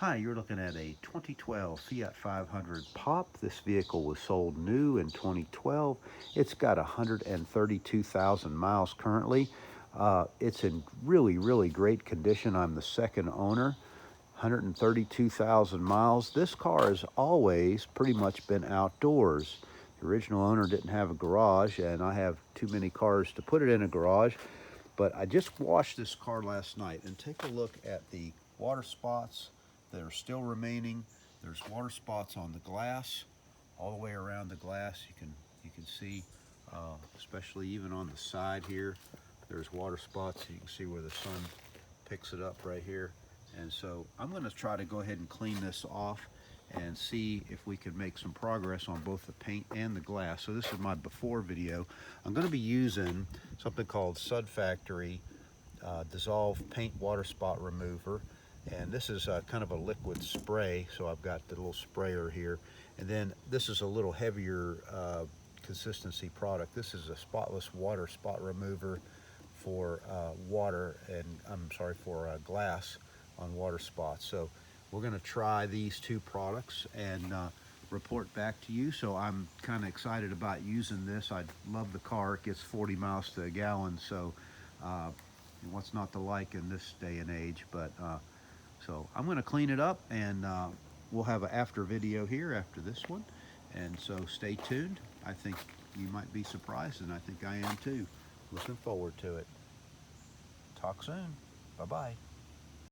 Hi, you're looking at a 2012 Fiat 500 Pop. This vehicle was sold new in 2012. It's got 132,000 miles currently. It's in really great condition. I'm the second owner. 132,000 miles. This car has always pretty much been outdoors. The original owner didn't have a garage, and I have too many cars to put it in a garage. But I just washed this car last night, and take a look at the water spots that are still remaining. There's water spots on the glass, all the way around the glass. You can see, especially even on the side here, there's water spots. You can see where the sun picks it up right here. And so I'm going to try to go ahead and clean this off and see if we can make some progress on both the paint and the glass. So this is my before video. I'm going to be using something called Sud Factory Dissolve Paint Water Spot Remover. And this is kind of a liquid spray, so I've got the little sprayer here. And then this is a little heavier consistency product. This is a spotless water spot remover for for glass on water spots. So we're going to try these two products and report back to you. So I'm kind of excited about using this. I love the car. It gets 40 miles to a gallon, so what's not to like in this day and age. But so I'm going to clean it up, and we'll have an after video here after this one. And so stay tuned. I think you might be surprised, and I think I am too. Looking forward to it. Talk soon. Bye-bye.